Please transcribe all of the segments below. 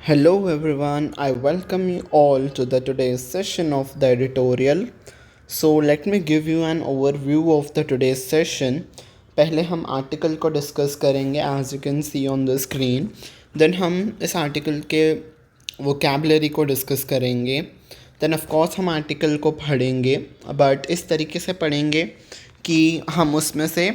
Hello everyone, I welcome you all to the today's session of the editorial. So let me give you an overview of the today's session. पहले हम article को discuss करेंगे as you can see on the screen. Then हम इस article के vocabulary को discuss करेंगे. Then of course हम आर्टिकल को पढ़ेंगे, बट इस तरीके से पढ़ेंगे कि हम उसमें से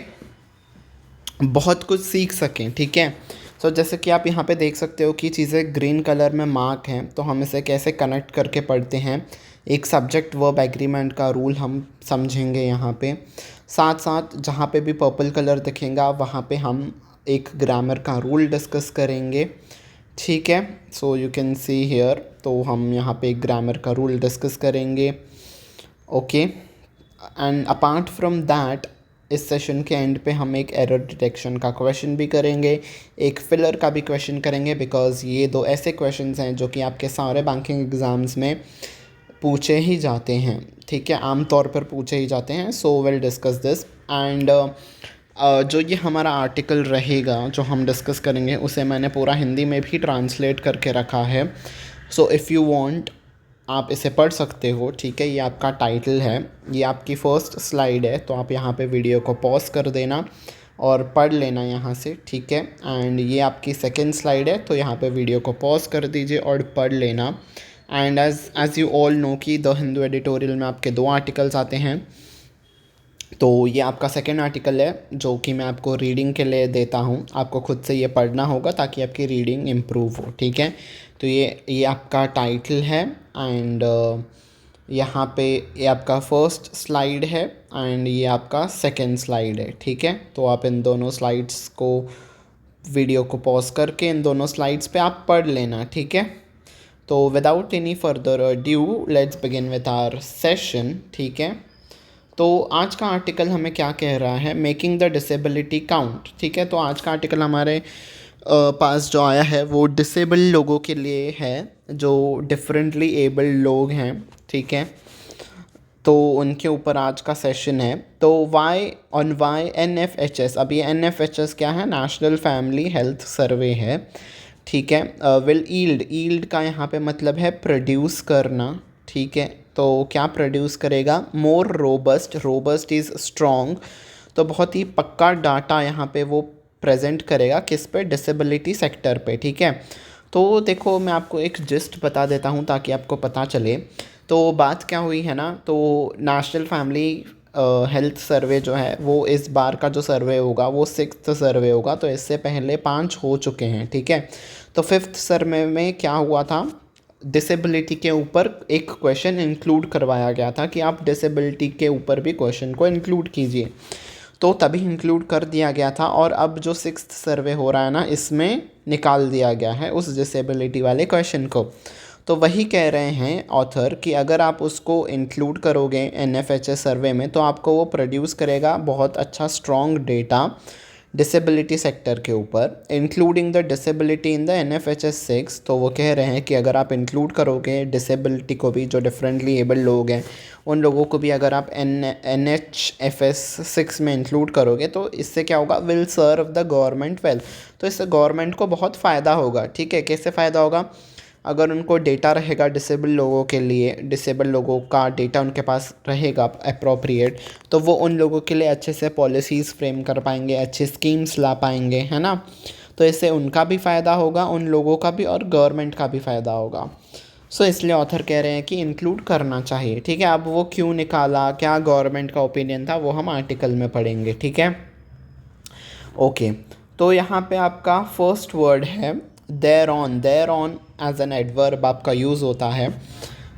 बहुत कुछ सीख सकें. ठीक है. सो जैसे कि आप यहाँ पे देख सकते हो कि चीज़ें ग्रीन कलर में मार्क हैं, तो हम इसे कैसे कनेक्ट करके पढ़ते हैं. एक सब्जेक्ट वर्ब एग्रीमेंट का रूल हम समझेंगे यहाँ पे. साथ साथ जहाँ पे भी पर्पल कलर दिखेगा वहाँ पे हम एक ग्रामर का रूल डिस्कस करेंगे. ठीक है. So you can see here, तो हम यहाँ पे एक ग्रामर का रूल डिस्कस करेंगे. Okay. And apart from that, इस सेशन के एंड पे हम एक एरर डिटेक्शन का क्वेश्चन भी करेंगे, एक फिलर का भी क्वेश्चन करेंगे, बिकॉज ये दो ऐसे क्वेश्चंस हैं जो कि आपके सारे बैंकिंग एग्ज़ाम्स में पूछे ही जाते हैं. ठीक है, आमतौर पर पूछे ही जाते हैं. So will discuss this. And जो ये हमारा आर्टिकल रहेगा जो हम डिस्कस करेंगे उसे मैंने पूरा हिंदी में भी ट्रांसलेट करके रखा है. सो इफ़ यू वांट, आप इसे पढ़ सकते हो. ठीक है. ये आपका टाइटल है, ये आपकी फ़र्स्ट स्लाइड है, तो आप यहाँ पे वीडियो को पॉज कर देना और पढ़ लेना यहाँ से. ठीक है. एंड ये आपकी सेकंड स्लाइड है, तो यहाँ पे वीडियो को पॉज कर दीजिए और पढ़ लेना. And as you all know कि द हिंदू एडिटोरियल में आपके दो आर्टिकल्स आते हैं. तो ये आपका सेकेंड आर्टिकल है जो कि मैं आपको रीडिंग के लिए देता हूँ. आपको खुद से ये पढ़ना होगा ताकि आपकी रीडिंग इम्प्रूव हो. ठीक है. तो ये आपका टाइटल है. एंड यहाँ पे ये आपका फर्स्ट स्लाइड है एंड ये आपका सेकेंड स्लाइड है. ठीक है. तो आप इन दोनों स्लाइड्स को, वीडियो को पॉज करके इन दोनों स्लाइड्स पे आप पढ़ लेना. ठीक है. तो without any further due let's begin with our session. ठीक है. तो आज का आर्टिकल हमें क्या कह रहा है, मेकिंग द डिसेबिलिटी काउंट. ठीक है. तो आज का आर्टिकल हमारे पास जो आया है वो डिसेबल लोगों के लिए है, जो डिफरेंटली एबल्ड लोग हैं. ठीक है. तो उनके ऊपर आज का सेशन है. तो वाई NFHS, अब ये NFHS क्या है, नेशनल फैमिली हेल्थ सर्वे है. ठीक है. विल ईल्ड का यहाँ पे मतलब है प्रोड्यूस करना. ठीक है. तो क्या प्रोड्यूस करेगा, मोर रोबस्ट इज़ स्ट्रॉन्ग. तो बहुत ही पक्का डाटा यहाँ पे वो प्रेजेंट करेगा, किस पे, डिसेबिलिटी सेक्टर पे. ठीक है. तो देखो मैं आपको एक जिस्ट बता देता हूँ ताकि आपको पता चले. तो बात क्या हुई है ना, तो नेशनल फैमिली हेल्थ सर्वे जो है वो इस बार का जो सर्वे होगा वो 6th सर्वे होगा. तो इससे पहले 5 हो चुके हैं. ठीक है. तो 5th सर्वे में क्या हुआ था, डिसेबिलिटी के ऊपर एक क्वेश्चन इंक्लूड करवाया गया था कि आप डिसेबिलिटी के ऊपर भी क्वेश्चन को इंक्लूड कीजिए. तो तभी इंक्लूड कर दिया गया था. और अब जो 6th सर्वे हो रहा है ना, इसमें निकाल दिया गया है उस डिसेबिलिटी वाले क्वेश्चन को. तो वही कह रहे हैं ऑथर कि अगर आप उसको इंक्लूड करोगे NFHS सर्वे में तो आपको वो प्रोड्यूस करेगा बहुत अच्छा स्ट्रॉन्ग डेटा डिसेबिलिटी सेक्टर के ऊपर, including the disability in the NFHS 6. तो वो कह रहे हैं कि अगर आप इंक्लूड करोगे डिसेबिलिटी को भी, जो डिफरेंटली एबल लोग हैं उन लोगों को भी अगर आप NHFS 6 में इंक्लूड करोगे, तो इससे क्या होगा, will serve the government well. तो इससे गवर्नमेंट को बहुत फ़ायदा होगा. ठीक है. कैसे फ़ायदा होगा, अगर उनको डेटा रहेगा डिसेबल लोगों के लिए, डिसेबल लोगों का डेटा उनके पास रहेगा अप्रोप्रिएट, तो वो उन लोगों के लिए अच्छे से पॉलिसीज़ फ्रेम कर पाएंगे, अच्छे स्कीम्स ला पाएंगे, है ना. तो इससे उनका भी फ़ायदा होगा, उन लोगों का भी, और गवर्नमेंट का भी फ़ायदा होगा. सो इसलिए ऑथर कह रहे हैं कि इंक्लूड करना चाहिए. ठीक है. अब वो क्यों निकाला, क्या गवर्नमेंट का ओपिनियन था, वो हम आर्टिकल में पढ़ेंगे. ठीक है. ओके. तो यहाँ पे आपका फर्स्ट वर्ड है thereon as an adverb आपका यूज़ होता है.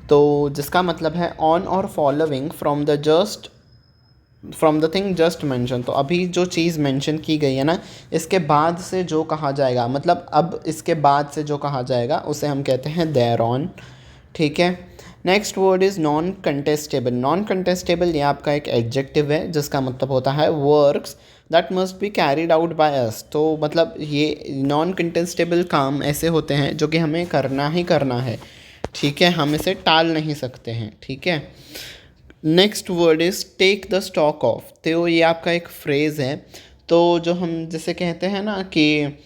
तो जिसका मतलब है ऑन और following from the thing just mention. तो अभी जो चीज़ मेंशन की गई है ना, इसके बाद से जो कहा जाएगा, मतलब अब इसके बाद से जो कहा जाएगा उसे हम कहते हैं देयर ऑन. ठीक है. Next word is non contestable. Non contestable ये आपका एक एडजेक्टिव है जिसका मतलब होता है works that must be carried out by us. तो मतलब ये नॉन कंटेस्टेबल काम ऐसे होते हैं जो कि हमें करना ही करना है. ठीक है. हम इसे टाल नहीं सकते हैं. ठीक है. Next word is take the stock of. तो ये आपका एक फ्रेज़ है. तो जो हम जैसे कहते हैं ना कि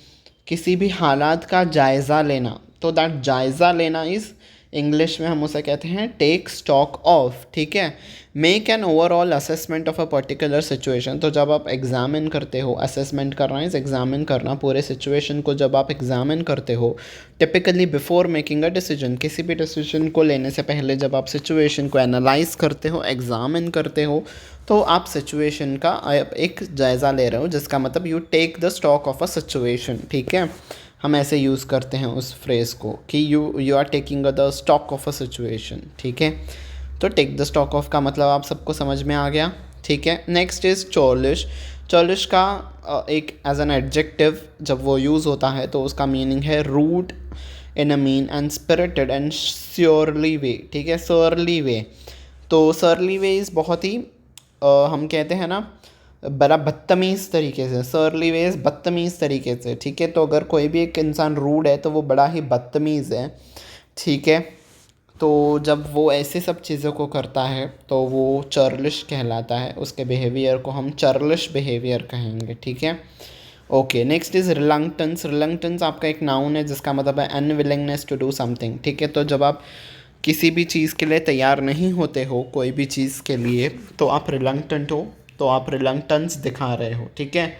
किसी भी हालात का जायज़ा लेना, तो दैट जायज़ा लेना इज़, इंग्लिश में हम उसे कहते हैं टेक स्टॉक ऑफ, ठीक है। Make an overall assessment of a particular situation, तो जब आप एग्जामिन करते हो, असेसमेंट करना इज एग्जामिन करना, पूरे सिचुएशन को जब आप एग्जामिन करते हो, typically before making a decision, किसी भी डिसीजन को लेने से पहले जब आप सिचुएशन को एनालाइज करते हो, एग्जामिन करते हो, तो आप सिचुएशन का एक जायज़ा ले रहे हो, जिसका मतलब you take the stock of a situation, ठीक है। हम ऐसे यूज़ करते हैं उस फ्रेज़ को कि you are taking the stock of a situation, ठीक है। तो टेक द स्टॉक ऑफ का मतलब आप सबको समझ में आ गया, ठीक है। Next is चॉलिश। चॉलिश का एक एज एन एडजेक्टिव जब वो यूज़ होता है तो उसका मीनिंग है rude in a mean and spirited and surly way, ठीक है। सर्ली वे, तो सर्ली वे इज़ बहुत ही हम कहते हैं ना बड़ा बदतमीज़ तरीके से, सर्ली वेज बदतमीज़ तरीके से, ठीक है। तो अगर कोई भी एक इंसान रूड है तो वो बड़ा ही बदतमीज़ है, ठीक है। तो जब वो ऐसे सब चीज़ों को करता है तो वो चर्लिश कहलाता है, उसके बिहेवियर को हम चर्लिश बिहेवियर कहेंगे, ठीक है। Okay, next is reluctance. Reluctance आपका एक नाउन है जिसका मतलब है अनविलिंगनेस टू डू समथिंग, ठीक है। तो जब आप किसी भी चीज़ के लिए तैयार नहीं होते हो, कोई भी चीज़ के लिए, तो आप रिलंक्टेंट हो, तो आप रिलंक्टेंस दिखा रहे हो, ठीक है।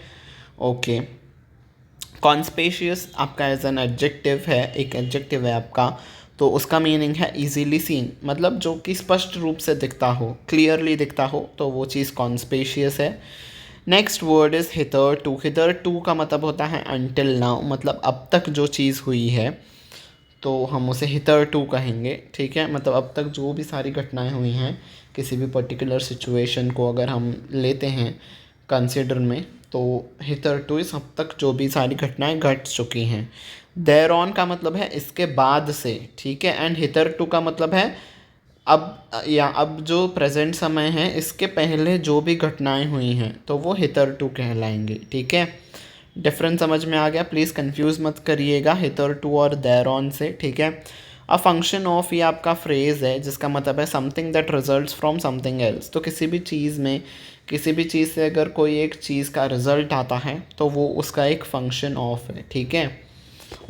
ओके, कॉन्स्पेशियस आपका एज एन एडजेक्टिव है, एक एडजेक्टिव है आपका, तो उसका मीनिंग है इजीली सीन, मतलब जो कि स्पष्ट रूप से दिखता हो, क्लियरली दिखता हो, तो वो चीज़ कॉन्स्पेशियस है। Next word is hitherto. Hitherto का मतलब होता है अनटिल नाउ, मतलब अब तक जो चीज़ हुई है तो हम उसे हितर टू कहेंगे, ठीक है। मतलब अब तक जो भी सारी घटनाएं हुई हैं, किसी भी पर्टिकुलर सिचुएशन को अगर हम लेते हैं कंसिडर में, तो हितर टू इस अब तक जो भी सारी घटनाएं घट चुकी हैं। देयर ऑन का मतलब है इसके बाद से, ठीक है। एंड हितर टू का मतलब है अब, या अब जो प्रेजेंट समय है इसके पहले जो भी घटनाएं हुई हैं तो वो हितर टू कहलाएंगे, ठीक है। डिफरेंस समझ में आ गया, प्लीज़ कंफ्यूज मत करिएगा हितर टू और देयर ऑन से, ठीक है। अ फंक्शन ऑफ, ये आपका फ्रेज़ है जिसका मतलब है something that results from something else, तो किसी भी चीज़ में, किसी भी चीज़ से अगर कोई एक चीज़ का रिजल्ट आता है तो वो उसका एक फंक्शन ऑफ है, ठीक है।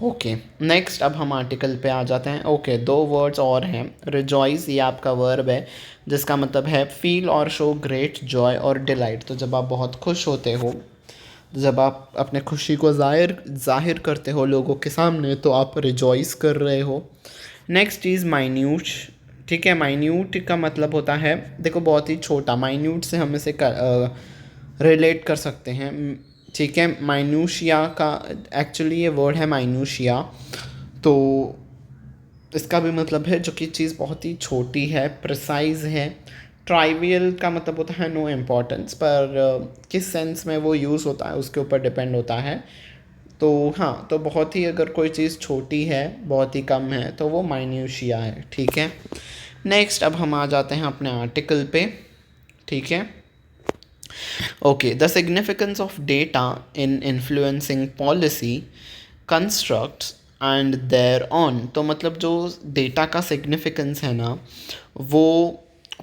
ओके, नेक्स्ट अब हम आर्टिकल पे आ जाते हैं। ओके, दो वर्ड्स और हैं। रिजॉइस, ये आपका वर्ब है जिसका मतलब है फील और शो ग्रेट जॉय और डिलाइट, तो जब आप बहुत खुश होते हो, जब आप अपने खुशी को ज़ाहिर करते हो लोगों के सामने, तो आप रिजॉइस कर रहे हो। नेक्स्ट इज़ माइन्यूट, ठीक है। माइन्यूट का मतलब होता है, देखो बहुत ही छोटा, माइन्यूट से हम इसे रिलेट कर सकते हैं, ठीक है। माइन्यूशिया का एक्चुअली ये वर्ड है माइन्यूशिया, तो इसका भी मतलब है जो कि चीज़ बहुत ही छोटी है, प्रिसाइज है। ट्राइवियल का मतलब होता है नो इम्पोर्टेंस, पर किस सेंस में वो यूज़ होता है उसके ऊपर डिपेंड होता है। तो हाँ, तो बहुत ही अगर कोई चीज़ छोटी है, बहुत ही कम है, तो वो माइन्यूशिया है, ठीक है। नेक्स्ट अब हम आ जाते हैं अपने आर्टिकल पे, ठीक है। Okay, the significance of data in influencing policy constructs and thereon, तो मतलब जो डेटा का सिग्निफिकेंस है ना, वो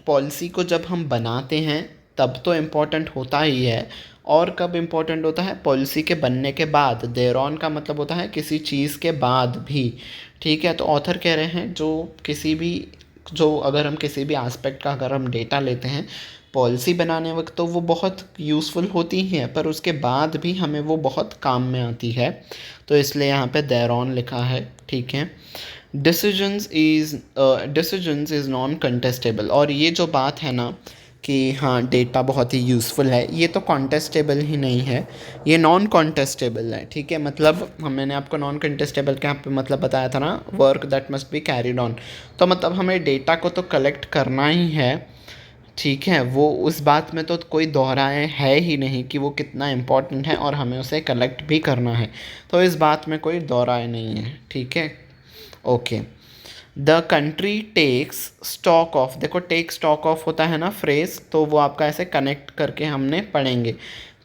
पॉलिसी को जब हम बनाते हैं तब तो इम्पॉर्टेंट होता ही है, और कब इम्पॉर्टेंट होता है, पॉलिसी के बनने के बाद। देयर ऑन का मतलब होता है किसी चीज़ के बाद भी, ठीक है। तो ऑथर कह रहे हैं जो किसी भी, जो अगर हम किसी भी एस्पेक्ट का अगर हम डेटा लेते हैं पॉलिसी बनाने वक्त, तो वो बहुत यूज़फुल होती हैं, पर उसके बाद भी हमें वो बहुत काम में आती है, तो इसलिए यहाँ पे देयर ऑन लिखा है, ठीक है। डिसीजंस इज़ नॉन कंटेस्टेबल, और ये जो बात है ना कि हाँ डेटा बहुत ही यूज़फुल है, ये तो कॉन्टेस्टेबल ही नहीं है, ये नॉन कॉन्टेस्टेबल है, ठीक है। मतलब मैंने आपको नॉन कंटेस्टेबल का यहाँ पे मतलब बताया था ना, work that must be carried on, तो मतलब हमें डेटा को तो कलेक्ट करना ही है, ठीक है। वो उस बात में तो कोई दोहराए है ही नहीं कि वो कितना इम्पोर्टेंट है और हमें उसे कलेक्ट भी करना है, तो इस बात में कोई दोहराए नहीं है, ठीक है। Okay, the country takes stock of, देखो टेक स्टॉक ऑफ होता है ना फ्रेज, तो वो आपका ऐसे कनेक्ट करके हमने पढ़ेंगे।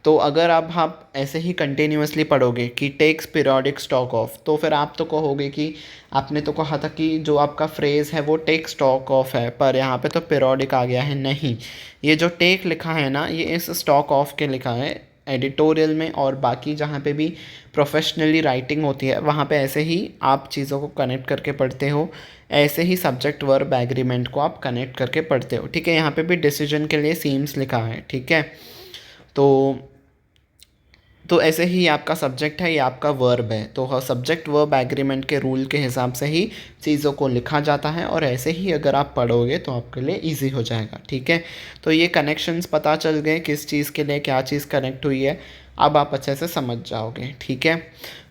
तो अगर अब आप ऐसे ही कंटिन्यूसली पढ़ोगे कि टेक्स पीरियोडिक स्टॉक ऑफ, तो फिर आप तो कहोगे कि आपने तो कहा था कि जो आपका फ्रेज़ है वो टेक स्टॉक ऑफ है, पर यहाँ पे तो पीरियोडिक आ गया है। नहीं, ये जो टेक लिखा है ना, ये इस स्टॉक ऑफ के लिखा है, एडिटोरियल में और बाकी जहाँ पे भी प्रोफेशनली राइटिंग होती है वहाँ पे ऐसे ही आप चीज़ों को कनेक्ट करके पढ़ते हो, ऐसे ही सब्जेक्ट वर्ब एग्रीमेंट को आप कनेक्ट करके पढ़ते हो। ठीक है, यहाँ पे भी डिसीजन के लिए सीम्स लिखा है। ठीक है, तो ऐसे ही आपका सब्जेक्ट है, ये आपका वर्ब है, तो सब्जेक्ट वर्ब एग्रीमेंट के रूल के हिसाब से ही चीज़ों को लिखा जाता है और ऐसे ही अगर आप पढ़ोगे तो आपके लिए इजी हो जाएगा। ठीक है, तो ये कनेक्शंस पता चल गए किस चीज़ के लिए क्या चीज़ कनेक्ट हुई है, अब आप अच्छे से समझ जाओगे। ठीक है,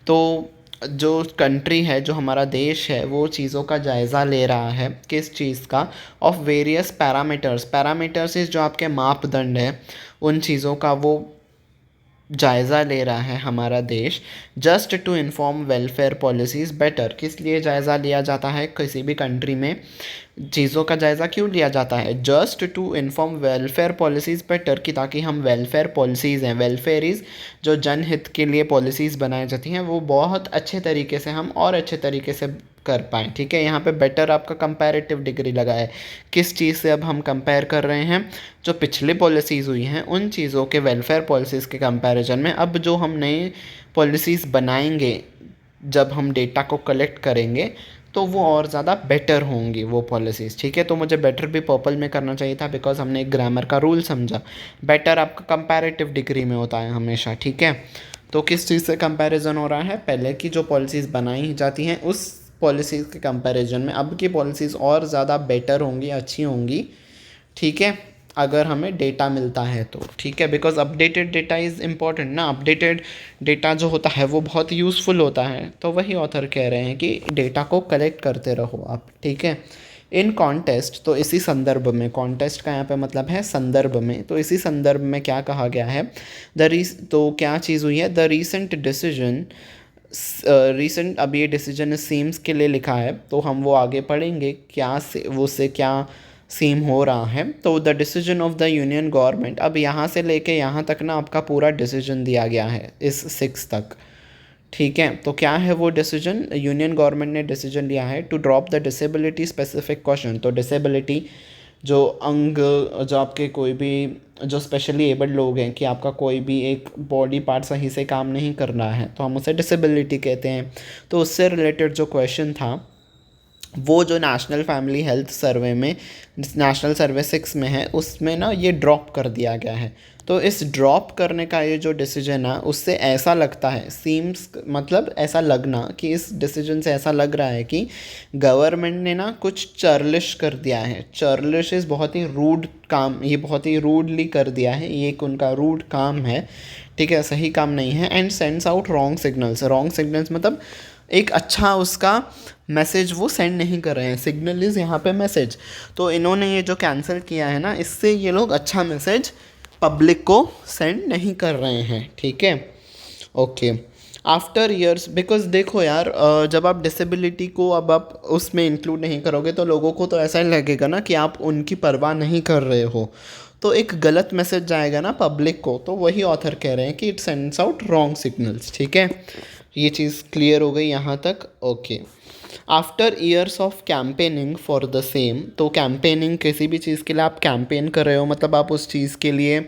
तो जो कंट्री है, जो हमारा देश है, वो चीज़ों का जायज़ा ले रहा है, किस चीज़ का, ऑफ वेरियस पैरामीटर्स। पैरामीटर्स इस जो आपके मापदंड है उन चीज़ों का वो जायज़ा ले रहा है हमारा देश, just to inform welfare policies better. किस लिए जायज़ा लिया जाता है किसी भी कंट्री में, चीज़ों का जायज़ा क्यों लिया जाता है, just to inform welfare policies better, कि ताकि हम वेलफेयर पॉलिसीज़ हैं, वेलफेयर इज़ जो जनहित के लिए पॉलिसीज़ बनाई जाती हैं वो बहुत अच्छे तरीके से हम और अच्छे तरीके से कर पाएँ। ठीक है, यहाँ पे बेटर आपका कंपैरेटिव डिग्री लगा है, किस चीज़ से अब हम कंपेयर कर रहे हैं, जो पिछले पॉलिसीज़ हुई हैं उन चीज़ों के वेलफेयर पॉलिसीज़ के कंपैरिजन में अब जो हम नई पॉलिसीज़ बनाएंगे, जब हम डेटा को कलेक्ट करेंगे तो वो और ज़्यादा बेटर होंगी वो पॉलिसीज़। ठीक है, तो मुझे बेटर भी पर्पल में करना चाहिए था बिकॉज हमने एक ग्रामर का रूल समझा। बेटर आपका कंपैरेटिव डिग्री में होता है हमेशा। ठीक है, तो किस चीज़ से कंपैरिजन हो रहा है, पहले की जो पॉलिसीज़ बनाई जाती हैं उस पॉलिसीज़ के कंपैरिजन में अब की पॉलिसीज़ और ज़्यादा बेटर होंगी, अच्छी होंगी। ठीक है, अगर हमें डेटा मिलता है तो। ठीक है, because updated data is important ना, अपडेटेड डेटा जो होता है वो बहुत यूज़फुल होता है, तो वही ऑथर कह रहे हैं कि डेटा को कलेक्ट करते रहो आप। ठीक है, इन कॉन्टेस्ट, तो इसी संदर्भ में, कॉन्टेस्ट का यहाँ पे मतलब है संदर्भ में, तो इसी संदर्भ में क्या कहा गया है, तो क्या चीज़ हुई है, द रीसेंट डिसीजन, रीसेंट, अब ये डिसीजन सीम्स के लिए लिखा है तो हम वो आगे पढ़ेंगे क्या से वो से क्या सीम हो रहा है। तो the decision of the union government, अब यहाँ से लेके यहाँ तक ना आपका पूरा डिसीजन दिया गया है इस 6 तक। ठीक है, तो क्या है वो डिसीजन, यूनियन गवर्नमेंट ने डिसीजन लिया है to drop the disability specific question. तो डिसेबिलिटी जो अंग, जो आपके कोई भी जो स्पेशली एबल्ड लोग हैं कि आपका कोई भी एक बॉडी पार्ट सही से काम नहीं कर रहा है तो हम उसे डिसेबिलिटी कहते हैं। तो उससे रिलेटेड जो क्वेश्चन था वो जो नेशनल फैमिली हेल्थ सर्वे में, नेशनल सर्वे 6 में है, उसमें ना ये ड्रॉप कर दिया गया है। तो इस ड्रॉप करने का ये जो डिसीजन है उससे ऐसा लगता है, सीम्स मतलब ऐसा लगना, कि इस डिसीजन से ऐसा लग रहा है कि गवर्नमेंट ने ना कुछ चर्लिश कर दिया है। चर्लिश इज़ बहुत ही रूड काम, ये बहुत ही रूडली कर दिया है, ये एक उनका रूड काम है। ठीक है, सही काम नहीं है। And sends out wrong signals, wrong signals मतलब एक अच्छा उसका मैसेज वो सेंड नहीं कर रहे हैं, सिग्नल इज़ यहाँ पे मैसेज। तो इन्होंने ये जो कैंसिल किया है ना, इससे ये लोग अच्छा मैसेज पब्लिक को सेंड नहीं कर रहे हैं। ठीक है, ओके, आफ्टर ईयर्स, बिकॉज देखो यार, जब आप डिसेबिलिटी को अब आप उसमें इंक्लूड नहीं करोगे तो लोगों को तो ऐसा ही लगेगा ना कि आप उनकी परवाह नहीं कर रहे हो, तो एक गलत मैसेज जाएगा ना पब्लिक को। तो वही ऑथर कह रहे हैं कि it sends out wrong signals. ठीक है, ये चीज़ क्लियर हो गई यहाँ तक। Okay, after years of campaigning for the same, तो कैंपेनिंग, किसी भी चीज़ के लिए आप कैंपेन कर रहे हो मतलब आप उस चीज़ के लिए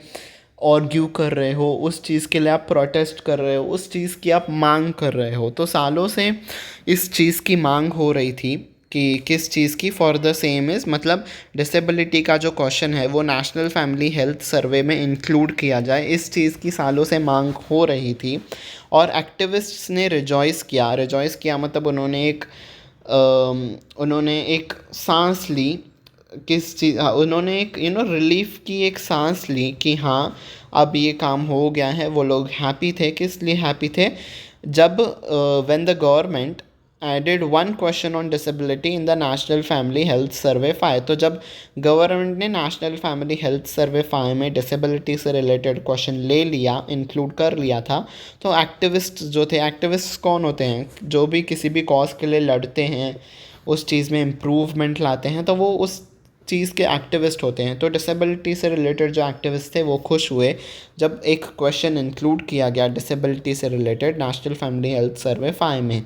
आर्ग्यू कर रहे हो, उस चीज़ के लिए आप प्रोटेस्ट कर रहे हो, उस चीज़ की आप मांग कर रहे हो। तो सालों से इस चीज़ की मांग हो रही थी कि किस चीज़ की, फॉर द सेम इज़ मतलब डिसेबिलिटी का जो क्वेश्चन है वो नेशनल फैमिली हेल्थ सर्वे में इंक्लूड किया जाए, इस चीज़ की सालों से मांग हो रही थी। और एक्टिविस्ट्स ने रिजॉइस किया मतलब उन्होंने एक सांस ली, किस चीज़, उन्होंने एक रिलीफ की एक सांस ली कि हाँ अब ये काम हो गया है। वो लोग हैप्पी थे, किस लिए हैप्पी थे, जब when the government aided 1 question on disability in the national family health survey 5। तो जब गवर्नमेंट ने नेशनल फैमिली हेल्थ सर्वे 5 में डिसेबिलिटी से रिलेटेड क्वेश्चन ले लिया, इंक्लूड कर लिया था, तो एक्टिविस्ट जो थे, एक्टिविस्ट कौन होते हैं, जो भी किसी भी कॉज के लिए लड़ते हैं, उस चीज़ में इम्प्रूवमेंट लाते हैं, तो वो उस चीज़ के एक्टिविस्ट होते हैं। तो डिसेबिलिटी से रिलेटेड जो एक्टिविस्ट थे वो खुश हुए जब एक क्वेश्चन इंक्लूड किया गया डिसेबिलिटी से related national family health survey 5 में।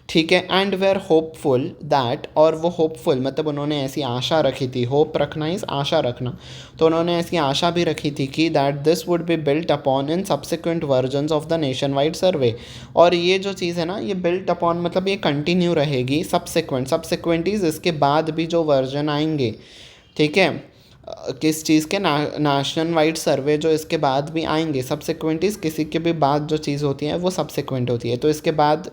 ठीक है। And we are hopeful that, और वो होपफुल मतलब उन्होंने ऐसी आशा रखी थी, होप रखना इस आशा रखना, तो उन्होंने ऐसी आशा भी रखी थी कि that this would be built upon in subsequent versions of the nationwide survey. और ये जो चीज़ है ना, ये बिल्ट अपॉन मतलब ये कंटिन्यू रहेगी, सब्सिक्वेंट इसके बाद भी जो वर्जन आएंगे, ठीक है, किस चीज़ के नेशनल वाइड सर्वे जो इसके बाद भी आएंगे, सब्सिक्वेंटीज किसी के भी बाद जो चीज़ होती है वो सब्सिक्वेंट होती है। तो इसके बाद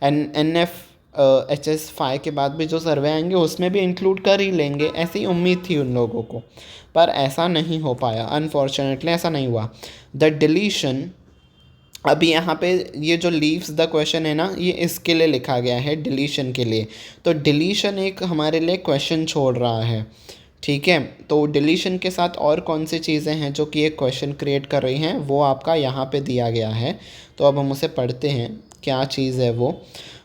NFHS5 के बाद भी जो सर्वे आएंगे उसमें भी इंक्लूड कर ही लेंगे, ऐसी उम्मीद थी उन लोगों को, पर ऐसा नहीं हो पाया, अनफॉर्चुनेटली ऐसा नहीं हुआ। द डिलीशन, अभी यहाँ पे ये जो लीव्स द क्वेश्चन है ना, ये इसके लिए लिखा गया है, डिलीशन के लिए। तो डिलीशन एक हमारे लिए क्वेश्चन छोड़ रहा है, ठीक है। तो डिलीशन के साथ और कौन सी चीज़ें हैं जो कि एक क्वेश्चन क्रिएट कर रही हैं, वो आपका यहाँ पे दिया गया है। तो अब हम उसे पढ़ते हैं, क्या चीज़ है वो।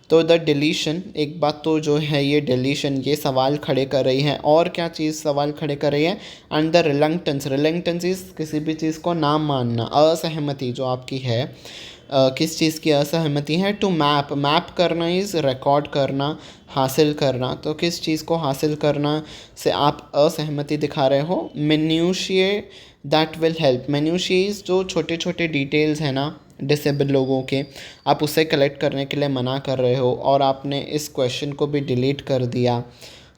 तो द डिलीशन, एक बात तो जो है ये डिलीशन ये सवाल खड़े कर रही है, और क्या चीज़ सवाल खड़े कर रही है, एंड द रिलंक्टेंस इज़ किसी भी चीज़ को ना मानना, असहमति जो आपकी है, किस चीज़ की असहमति है, टू मैप करना इज़ रिकॉर्ड करना, हासिल करना। तो किस चीज़ को हासिल करना से आप असहमति दिखा रहे हो, मिन्यूशिये दैट विल हेल्प, मिन्यूशियस जो छोटे छोटे डिटेल्स हैं ना डिसेबल लोगों के, आप उसे कलेक्ट करने के लिए मना कर रहे हो, और आपने इस क्वेश्चन को भी डिलीट कर दिया।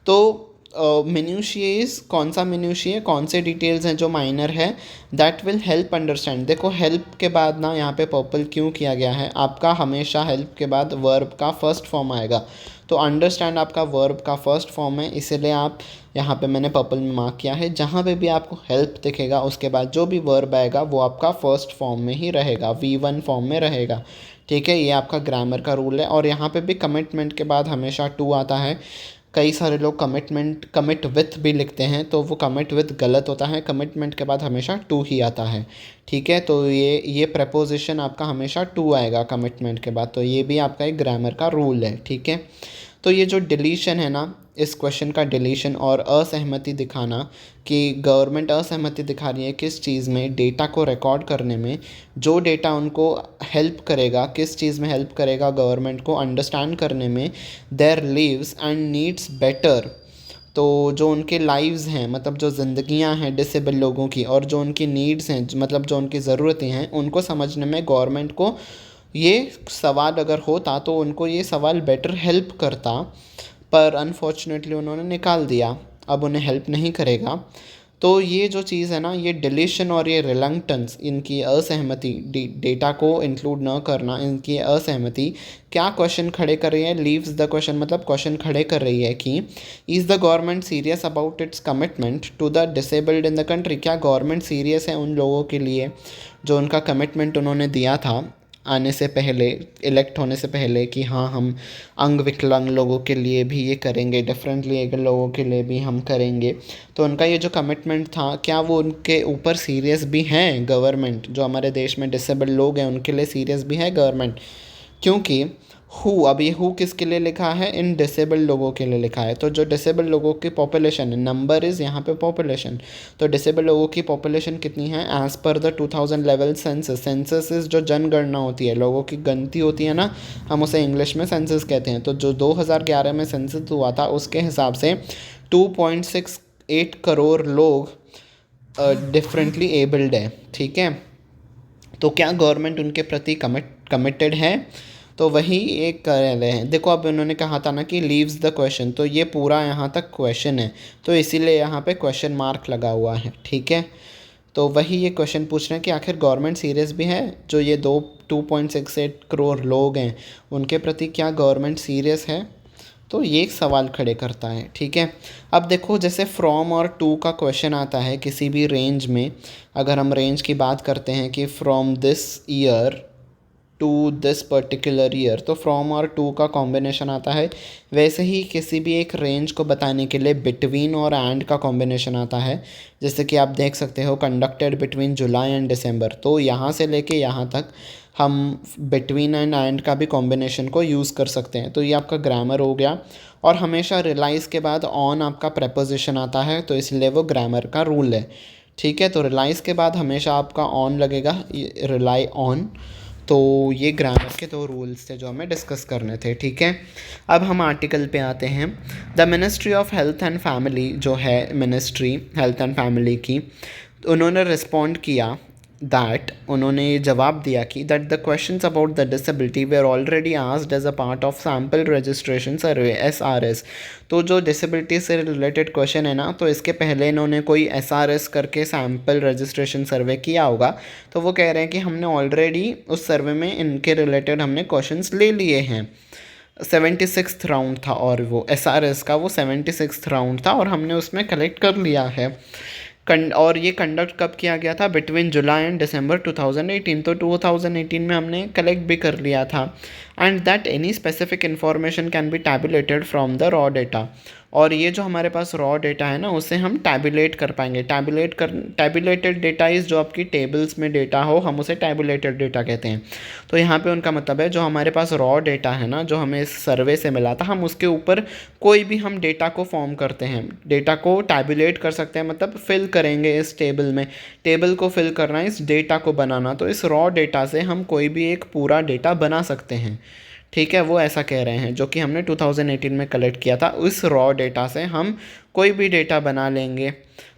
तो मिन्यूशियस, कौन सा मिन्यूशिया, कौन से डिटेल्स हैं जो माइनर है, दैट विल हेल्प अंडरस्टैंड। देखो हेल्प के बाद ना यहाँ पे पर्पल क्यों किया गया है, आपका हमेशा हेल्प के बाद वर्ब का फर्स्ट फॉर्म आएगा, तो अंडरस्टैंड आपका वर्ब का फर्स्ट फॉर्म है, इसीलिए आप यहाँ पे मैंने पर्पल में मार्क किया है। जहाँ पे भी आपको हेल्प दिखेगा उसके बाद जो भी वर्ब आएगा वो आपका फर्स्ट फॉर्म में ही रहेगा, V1 फॉर्म में रहेगा, ठीक है। ये आपका ग्रामर का रूल है। और यहाँ पे भी कमिटमेंट के बाद हमेशा टू आता है। कई सारे लोग कमिट विथ भी लिखते हैं, तो वो कमिट विथ गलत होता है, कमिटमेंट के बाद हमेशा टू ही आता है, ठीक है। तो ये प्रपोजिशन आपका हमेशा टू आएगा कमिटमेंट के बाद, तो ये भी आपका एक ग्रामर का रूल है, ठीक है। तो ये जो डिलीशन है ना, इस क्वेश्चन का डिलीशन और असहमति दिखाना, कि गवर्नमेंट असहमति दिखा रही है किस चीज़ में, डेटा को रिकॉर्ड करने में, जो डेटा उनको हेल्प करेगा, किस चीज़ में हेल्प करेगा गवर्नमेंट को अंडरस्टैंड करने में, their lives and needs better. तो जो उनके लाइव्स हैं मतलब जो ज़िंदगियां हैं डिसेबल लोगों की, और जो उनकी नीड्स हैं मतलब जो उनकी ज़रूरतें हैं, उनको समझने में गवर्नमेंट को ये सवाल अगर होता तो उनको ये सवाल बेटर हेल्प करता, पर अनफॉर्चुनेटली उन्होंने निकाल दिया, अब उन्हें हेल्प नहीं करेगा। तो ये जो चीज़ है ना, ये डिलीशन और ये रिलंक्टेंस, इनकी असहमति, डेटा को इंक्लूड न करना, इनकी असहमति क्या क्वेश्चन खड़े कर रही है, लीव्स द क्वेश्चन मतलब क्वेश्चन खड़े कर रही है कि is the government serious about its commitment to the disabled in the country, क्या गवर्नमेंट सीरियस है उन लोगों के लिए जो उनका कमिटमेंट उन्होंने दिया था आने से पहले, इलेक्ट होने से पहले, कि हाँ हम अंग विकलांग लोगों के लिए भी ये करेंगे, डिफरेंटली एबल लोगों के लिए भी हम करेंगे। तो उनका ये जो कमिटमेंट था, क्या वो उनके ऊपर सीरियस भी हैं गवर्नमेंट, जो हमारे देश में डिसेबल लोग हैं उनके लिए सीरियस भी है गवर्नमेंट। क्योंकि अब ये हु किसके लिए लिखा है, इन डिसेबल लोगों के लिए लिखा है। तो जो डिसेबल लोगों की पॉपुलेशन है, नंबर इज़ यहाँ पे पॉपुलेशन, तो डिसेबल लोगों की पॉपुलेशन कितनी है, as per the 2011 census, census is जो जनगणना होती है, लोगों की गिनती होती है ना, हम उसे इंग्लिश में सेंसस कहते हैं। तो जो 2011 में सेंसस हुआ था उसके हिसाब से 2.68 करोड़ लोग डिफरेंटली एबल्ड है, ठीक है। तो क्या गवर्नमेंट उनके प्रति कमिटेड है, तो वही एक कर रहे हैं। देखो अब उन्होंने कहा था ना कि लीव्स द क्वेश्चन, तो ये पूरा यहाँ तक क्वेश्चन है, तो इसीलिए यहाँ पे क्वेश्चन मार्क लगा हुआ है, ठीक है। तो वही ये क्वेश्चन पूछ रहे हैं कि आखिर गवर्नमेंट सीरियस भी है, जो ये 2.68 करोड़ लोग हैं उनके प्रति क्या गवर्नमेंट सीरियस है, तो ये एक सवाल खड़े करता है, ठीक है। अब देखो जैसे फ्रॉम और टू का क्वेश्चन आता है किसी भी रेंज में, अगर हम रेंज की बात करते हैं कि from this year to this particular year, तो फ्रॉम और टू का कॉम्बिनेशन आता है। वैसे ही किसी भी एक रेंज को बताने के लिए बिटवीन और एंड का कॉम्बिनेशन आता है, जैसे कि आप देख सकते हो कंडक्टेड बिटवीन जुलाई एंड दिसंबर, तो यहाँ से लेके यहाँ तक हम बिटवीन एंड का भी कॉम्बिनेशन को यूज़ कर सकते हैं। तो ये आपका ग्रामर हो गया। और हमेशा रिलाइज़ के बाद ऑन आपका प्रपोजिशन आता है, तो इसलिए वो ग्रामर का रूल है, ठीक है। तो रिलाइज़ के बाद हमेशा आपका ऑन लगेगा, रिलाई ऑन। तो ये ग्रामर के 2 रूल्स थे जो हमें डिस्कस करने थे, ठीक है। अब हम आर्टिकल पे आते हैं। The ministry of health and family, जो है मिनिस्ट्री हेल्थ एंड फैमिली की, उन्होंने रिस्पॉन्ड किया दैट, उन्होंने ये जवाब दिया कि that the questions about the disability were already asked as a part of sample registration survey SRS। तो जो डिसेबिलिटी से रिलेटेड क्वेश्चन है ना, तो इसके पहले इन्होंने कोई SRS करके सैम्पल रजिस्ट्रेशन सर्वे किया होगा। तो वो कह रहे हैं कि हमने ऑलरेडी उस सर्वे में इनके रिलेटेड हमने क्वेश्चंस ले लिए हैं। 76th राउंड था और वो SRS का वो 76th राउंड था और हमने उसमें कलेक्ट कर लिया है। और ये कंडक्ट कब किया गया था? बिटवीन जुलाई एंड दिसंबर 2018। तो 2018 में हमने कलेक्ट भी कर लिया था। And that any specific information can be tabulated from the raw data. और ये जो हमारे पास रॉ डेटा है ना, उसे हम टैबुलेट कर पाएंगे। टैबुलेटेड डेटा इज़ जो आपकी टेबल्स में डेटा हो, हम उसे टैबुलेटेड डेटा कहते हैं। तो यहाँ पे उनका मतलब है जो हमारे पास रॉ डेटा है ना, जो हमें इस सर्वे से मिला था, हम उसके ऊपर कोई भी हम डेटा को फॉर्म करते हैं, डेटा को टैबुलेट कर सकते हैं, मतलब फिल करेंगे इस टेबल में। टेबल को फिल करना, इस डेटा को बनाना। तो इस रॉ डेटा से हम कोई भी एक पूरा डेटा बना सकते हैं, ठीक है। वो ऐसा कह रहे हैं जो कि हमने 2018 में कलेक्ट किया था, उस रॉ डेटा से हम कोई भी डेटा बना लेंगे।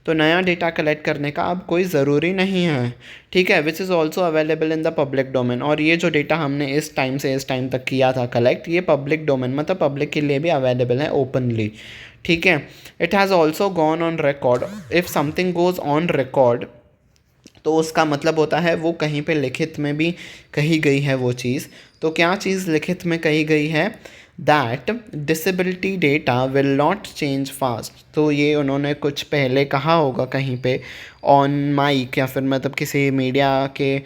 तो नया डेटा कलेक्ट करने का अब कोई ज़रूरी नहीं है, ठीक है। Which is also available in the public domain. और ये जो डेटा हमने इस टाइम से इस टाइम तक किया था कलेक्ट, ये पब्लिक डोमेन मतलब पब्लिक के लिए भी अवेलेबल है ओपनली, ठीक है। It has also gone on record. If something goes on record, तो उसका मतलब होता है वो कहीं पे लिखित में भी कही गई है वो चीज़। तो क्या चीज़ लिखित में कही गई है? That disability data will not change fast. तो ये उन्होंने कुछ पहले कहा होगा कहीं पे ऑन माइक या फिर मतलब किसी मीडिया के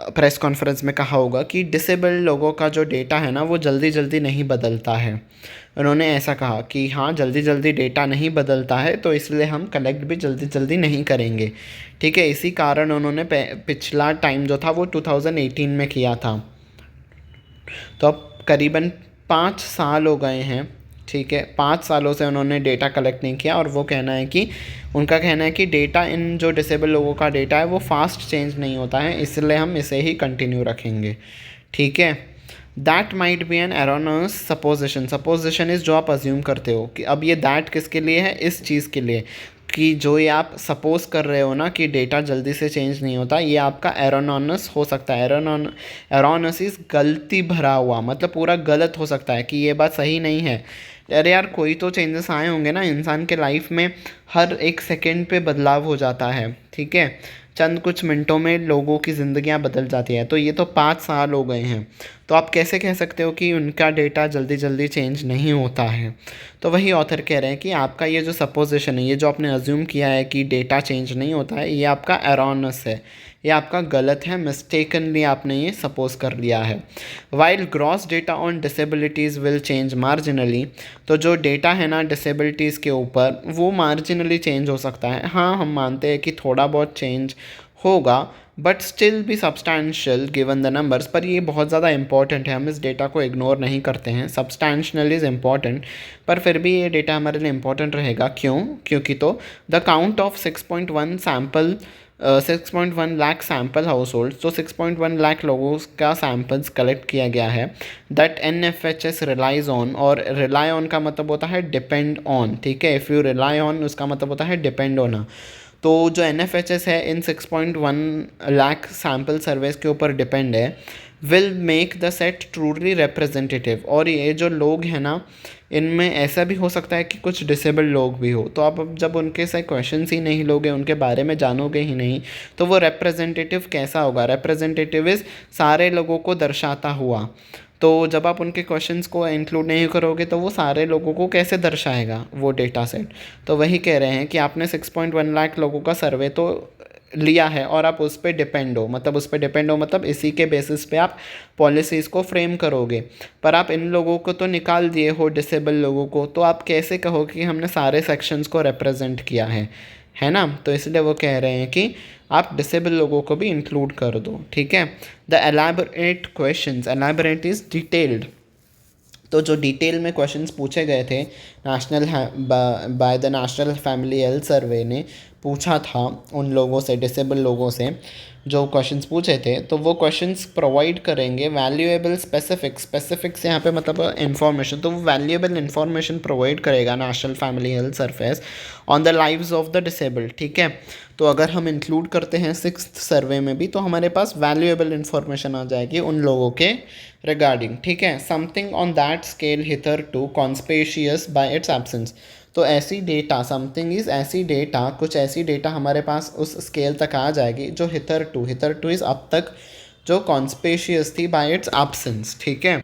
प्रेस कॉन्फ्रेंस में कहा होगा कि डिसेबल्ड लोगों का जो डेटा है ना, वो जल्दी जल्दी नहीं बदलता है। उन्होंने ऐसा कहा कि हाँ, जल्दी जल्दी डेटा नहीं बदलता है, तो इसलिए हम कलेक्ट भी जल्दी जल्दी नहीं करेंगे, ठीक है। इसी कारण उन्होंने पिछला टाइम जो था वो 2018 में किया था। तो अब करीबन 5 साल हो गए हैं, ठीक है। 5 सालों से उन्होंने डेटा कलेक्ट नहीं किया और वो कहना है कि उनका कहना है कि डेटा, इन जो डिसेबल लोगों का डेटा है वो फास्ट चेंज नहीं होता है, इसलिए हम इसे ही कंटिन्यू रखेंगे, ठीक है। That might be an erroneous supposition. Supposition is जो आप अज्यूम करते हो कि अब ये दैट किसके लिए है? इस चीज़ के लिए कि जो ये आप सपोज कर रहे हो ना कि डेटा जल्दी से चेंज नहीं होता, ये आपका एरोनॉनस हो सकता है। एरोनस इज़ गलती भरा हुआ, मतलब पूरा गलत हो सकता है कि ये बात सही नहीं है। अरे यार, कोई तो चेंजेस आए होंगे ना इंसान के लाइफ में, हर एक सेकेंड पे बदलाव हो जाता है, ठीक है। चंद कुछ मिनटों में लोगों की ज़िंदगियां बदल जाती हैं। तो ये तो 5 साल हो गए हैं, तो आप कैसे कह सकते हो कि उनका डेटा जल्दी जल्दी चेंज नहीं होता है? तो वही ऑथर कह रहे हैं कि आपका ये जो सपोजिशन है, ये जो आपने अज्यूम किया है कि डेटा चेंज नहीं होता है, ये आपका एरोनस है, ये आपका गलत है, मिस्टेकनली आपने ये सपोज कर लिया है। While gross data on disabilities will change marginally. तो जो डेटा है ना डिसेबिलिटीज़ के ऊपर, वो मार्जिनली चेंज हो सकता है। हाँ, हम मानते हैं कि थोड़ा बहुत चेंज होगा, बट स्टिल भी सब्सटैंशियल गिवन द नंबर्स। पर ये बहुत ज़्यादा इंपॉर्टेंट है, हम इस डेटा को इग्नोर नहीं करते हैं। सब्सटैंशियल इज़ इम्पॉर्टेंट, पर फिर भी ये डेटा हमारे लिए इम्पॉर्टेंट रहेगा। क्यों? क्योंकि तो the count of 6.1 lakh sample house hold, तो 6.1 लाख लोगों का सैम्पल्स कलेक्ट किया गया है। दैट NFHS रिलाइज ऑन, और रिलाई ऑन का मतलब होता है डिपेंड ऑन, ठीक है। इफ़ यू रिलाई ऑन, उसका मतलब होता है डिपेंड होना। तो जो NFHS है इन 6.1 लाख सैम्पल सर्वेस के ऊपर डिपेंड है। Will make the set truly representative. और ये जो लोग हैं ना, इनमें ऐसा भी हो सकता है कि कुछ डिसेबल लोग भी हो। तो आप अब जब उनके से क्वेश्चंस ही नहीं लोगे, उनके बारे में जानोगे ही नहीं, तो वो रिप्रेजेंटेटिव कैसा होगा? रिप्रेजेंटेटिव इज़ सारे लोगों को दर्शाता हुआ। तो जब आप उनके क्वेश्चंस को इंक्लूड नहीं करोगे, तो वो सारे लोगों को कैसे दर्शाएगा वो डेटा सेट? तो वही कह रहे हैं कि आपने 6.1 लाख लोगों का सर्वे तो लिया है और आप उस पर डिपेंड हो, मतलब इसी के बेसिस पे आप पॉलिसीज़ को फ्रेम करोगे। पर आप इन लोगों को तो निकाल दिए हो, डिसेबल लोगों को, तो आप कैसे कहोगे कि हमने सारे सेक्शंस को रिप्रेजेंट किया है ना? तो इसलिए वो कह रहे हैं कि आप डिसेबल लोगों को भी इंक्लूड कर दो, ठीक है। The elaborate questions, elaborate is detailed. तो जो डिटेल में क्वेश्चंस पूछे गए थे national by the national family health सर्वे ने पूछा था उन लोगों से, डिसेबल लोगों से, जो क्वेश्चंस पूछे थे, तो वो क्वेश्चंस प्रोवाइड करेंगे वैल्यूएबल स्पेसिफिक्स यहाँ पे मतलब इन्फॉर्मेशन, तो वो वैल्यूएबल इन्फॉर्मेशन प्रोवाइड करेगा national family health service on the lives of the disabled, ठीक है। तो अगर हम इंक्लूड करते हैं सिक्स्थ सर्वे में भी, तो हमारे पास वैल्यूएबल इन्फॉर्मेशन आ जाएगी उन लोगों के रिगार्डिंग, ठीक है। Something on that scale hitherto conspicuous by its absence, तो ऐसी डेटा, समथिंग इज ऐसी डेटा, कुछ ऐसी डेटा हमारे पास उस स्केल तक आ जाएगी जो हिथर टू इज अब तक जो कॉन्स्पेशियस थी बाय इट्स एब्सेंस, ठीक है।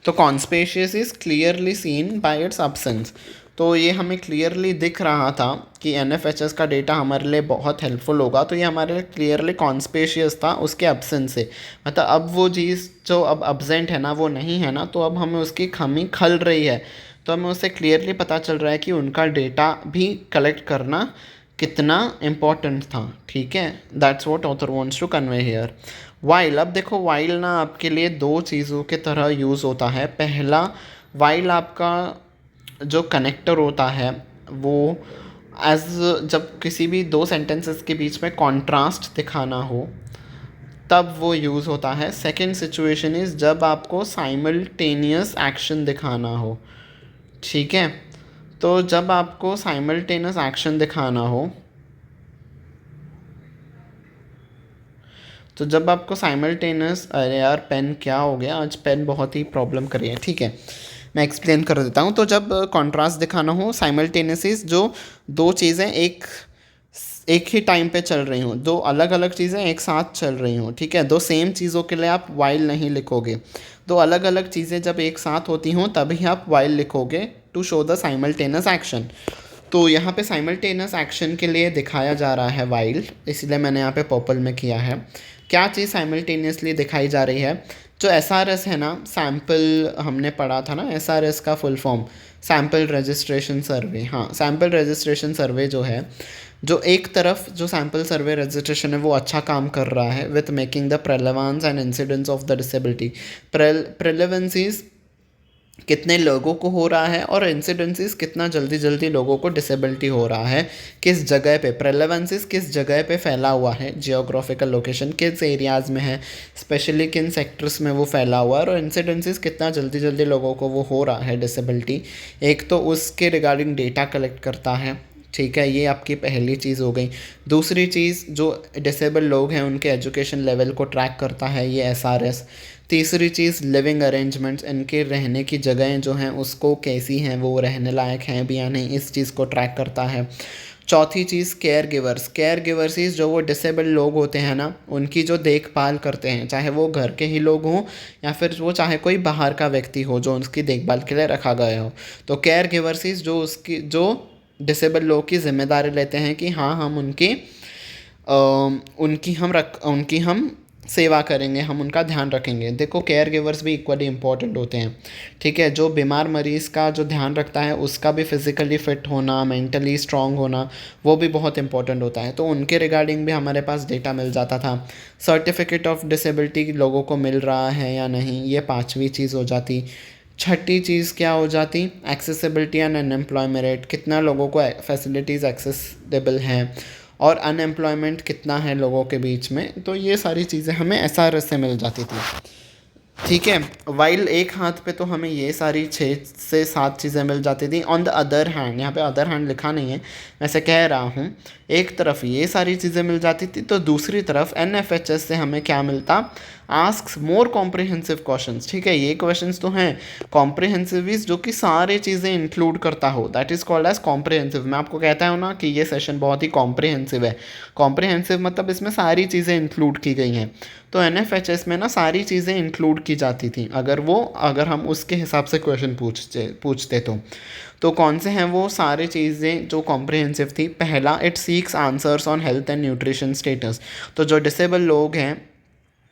तो conspicuous is clearly seen by its absence, तो ये हमें क्लियरली दिख रहा था कि NFHS का डेटा हमारे लिए बहुत हेल्पफुल होगा, तो ये हमारे लिए क्लियरली कॉन्स्पेशियस था उसके एब्सेंस से। मतलब अब वो चीज़ जो अब एब्सेंट है ना, वो नहीं है ना, तो अब हमें उसकी कमी खल रही है, तो हमें उससे क्लियरली पता चल रहा है कि उनका डेटा भी कलेक्ट करना कितना इम्पोर्टेंट था, ठीक है। That's what author wants to convey here. While, अब देखो वाइल ना आपके लिए दो चीज़ों के तरह यूज़ होता है। पहला, वाइल आपका जो कनेक्टर होता है वो एज, जब किसी भी दो सेंटेंसेस के बीच में कॉन्ट्रास्ट दिखाना हो तब वो यूज़ होता है। सेकेंड सिचुएशन इज़ जब आपको साइमल्टेनियस एक्शन दिखाना हो, ठीक है। तो जब आपको साइमल्टेनियस एक्शन दिखाना हो, तो जब आपको साइमल्टेनियस, अरे यार पेन क्या हो गया आज, पेन बहुत ही प्रॉब्लम कर रही है, ठीक है, मैं एक्सप्लेन कर देता हूँ। तो जब कॉन्ट्रास्ट दिखाना हो, साइमल्टेनियस जो दो चीज़ें एक ही टाइम पे चल रही हों, दो अलग अलग चीज़ें एक साथ चल रही हों, ठीक है। दो सेम चीज़ों के लिए आप वाइल नहीं लिखोगे, दो अलग अलग चीज़ें जब एक साथ होती हों तभी आप वाइल लिखोगे to show the simultaneous action. तो यहाँ पे साइमल्टेनियस एक्शन के लिए दिखाया जा रहा है वाइल, इसलिए मैंने यहाँ पे पर्पल में किया है। क्या चीज़ साइमल्टेनियसली दिखाई जा रही है? जो SRS है ना, सैम्पल हमने पढ़ा था ना, SRS का फुल फॉर्म सैम्पल रजिस्ट्रेशन सर्वे, हाँ सैम्पल रजिस्ट्रेशन सर्वे जो है, जो एक तरफ जो सैम्पल सर्वे रजिस्ट्रेशन है वो अच्छा काम कर रहा है with making the prevalence and incidence of the disability. Prevalences कितने लोगों को हो रहा है और इंसिडेंसेस कितना जल्दी जल्दी लोगों को डिसेबिलिटी हो रहा है, किस जगह पे प्रेलेवेंसेस किस जगह पे फैला हुआ है, जियोग्राफिकल लोकेशन किस एरियाज़ में है, स्पेशली किन सेक्टर्स में वो फैला हुआ है, और इंसिडेंसेस कितना जल्दी जल्दी लोगों को वो हो रहा है डिसेबिलिटी, एक तो उसके रिगार्डिंग डेटा कलेक्ट करता है, ठीक है। ये आपकी पहली चीज़ हो गई। दूसरी चीज़, जो डिसेबल लोग हैं उनके एजुकेशन लेवल को ट्रैक करता है ये SRS। तीसरी चीज़, लिविंग अरेंजमेंट्स, इनके रहने की जगहें जो हैं उसको कैसी हैं, वो रहने लायक हैं भी या नहीं, इस चीज़ को ट्रैक करता है। चौथी चीज़, केयर गिवर्स इज़ जो वो डिसेबल लोग होते हैं ना, उनकी जो देखभाल करते हैं, चाहे वो घर के ही लोग हों या फिर वो चाहे कोई बाहर का व्यक्ति हो जो उसकी देखभाल के लिए रखा गया हो। तो केयर गिवर्स इज़ जो उसकी जो डिसेबल लोग की जिम्मेदारी लेते हैं कि हाँ हम उनकी हम सेवा करेंगे, हम उनका ध्यान रखेंगे। देखो केयर गिवर्स भी इक्वली इंपॉर्टेंट होते हैं, ठीक है। जो बीमार मरीज़ का जो ध्यान रखता है उसका भी फिज़िकली फ़िट होना, मेंटली स्ट्रांग होना, वो भी बहुत इंपॉर्टेंट होता है, तो उनके रिगार्डिंग भी हमारे पास डेटा मिल जाता था। सर्टिफिकेट ऑफ डिसेबिलिटी लोगों को मिल रहा है या नहीं, ये पाँचवीं चीज़ हो जाती। छठी चीज़ क्या हो जाती? एक्सेसिबिलिटी एंड अनएम्प्लॉयमेंट रेट, कितना लोगों को फैसिलिटीज़ एक्सेसिबल हैं और अनएम्प्लॉयमेंट कितना है लोगों के बीच में, तो ये सारी चीज़ें हमें SRS से मिल जाती थी, ठीक है। वाइल एक हाथ पे तो हमें ये सारी 6 से 7 चीज़ें मिल जाती थी। ऑन द अदर हैंड, यहाँ पे अदर हैंड लिखा नहीं है, वैसे कह रहा हूँ, एक तरफ ये सारी चीज़ें मिल जाती थी तो दूसरी तरफ NFHS से हमें क्या मिलता? आस्क्स मोर कॉम्प्रिहेंसिव क्वेश्चंस, ठीक है। ये क्वेश्चंस तो हैं कॉम्प्रिहेंसिव जो कि सारी चीज़ें इंक्लूड करता हो, that is called as comprehensive. मैं आपको कहता हूँ ना कि ये सेशन बहुत ही कॉम्प्रिहेंसिव है। कॉम्प्रिहेंसिव मतलब इसमें सारी चीज़ें इंक्लूड की गई हैं, तो NFHS में ना सारी चीज़ें इंक्लूड की जाती थी अगर हम उसके हिसाब से क्वेश्चन पूछते तो कौन से हैं वो सारी चीज़ें जो कॉम्प्रिहेंसिव थी? पहला, it seeks answers on health and nutrition status, तो जो डिसेबल लोग हैं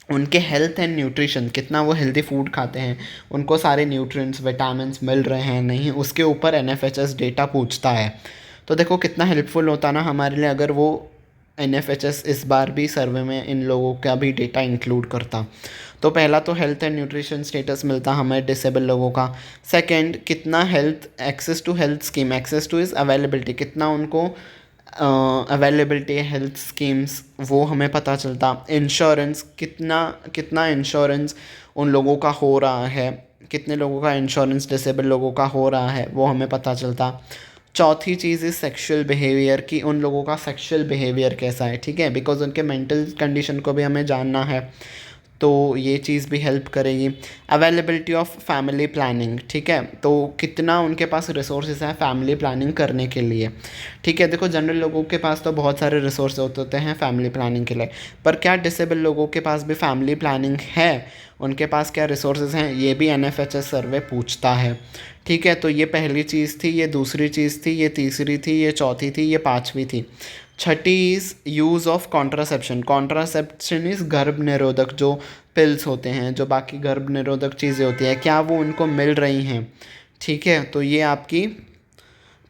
उनके हेल्थ एंड न्यूट्रिशन, कितना वो हेल्दी फूड खाते हैं, उनको सारे न्यूट्रिएंट्स विटामिन्स मिल रहे हैं नहीं, उसके ऊपर NFHS डेटा पूछता है। तो देखो कितना हेल्पफुल होता ना हमारे लिए अगर वो NFHS इस बार भी सर्वे में इन लोगों का भी डेटा इंक्लूड करता। तो पहला तो हेल्थ एंड न्यूट्रिशन स्टेटस मिलता हमें डिसेबल लोगों का। सेकंड, कितना health access to health scheme, access to is availability, कितना उनको अवेलेबिलिटी हेल्थ स्कीम्स वो हमें पता चलता, इंश्योरेंस कितना कितना इंश्योरेंस उन लोगों का हो रहा है, कितने लोगों का इंश्योरेंस डिसेबल लोगों का हो रहा है वो हमें पता चलता। चौथी चीज़ इज़ सेक्सुअल बिहेवियर, कि उन लोगों का सेक्सुअल बिहेवियर कैसा है, ठीक है, बिकॉज उनके मेंटल कंडीशन को भी हमें जानना है, तो ये चीज़ भी हेल्प करेगी। अवेलेबिलिटी ऑफ फैमिली प्लानिंग, ठीक है, तो कितना उनके पास रिसोर्सेज हैं फैमिली प्लानिंग करने के लिए, ठीक है। देखो जनरल लोगों के पास तो बहुत सारे रिसोर्स होते हैं फैमिली प्लानिंग के लिए, पर क्या डिसेबल लोगों के पास भी फैमिली प्लानिंग है, उनके पास क्या रिसोर्सेज हैं, ये भी NFHS सर्वे पूछता है, ठीक है। तो ये पहली चीज़ थी, ये दूसरी चीज़ थी, ये तीसरी थी, ये चौथी थी, ये पाँचवीं थी। छठी is use of contraception. Contraception is गर्भ निरोधक जो पिल्स होते हैं, जो बाकी गर्भ निरोधक चीज़ें होती हैं, क्या वो उनको मिल रही हैं, ठीक है। तो ये आपकी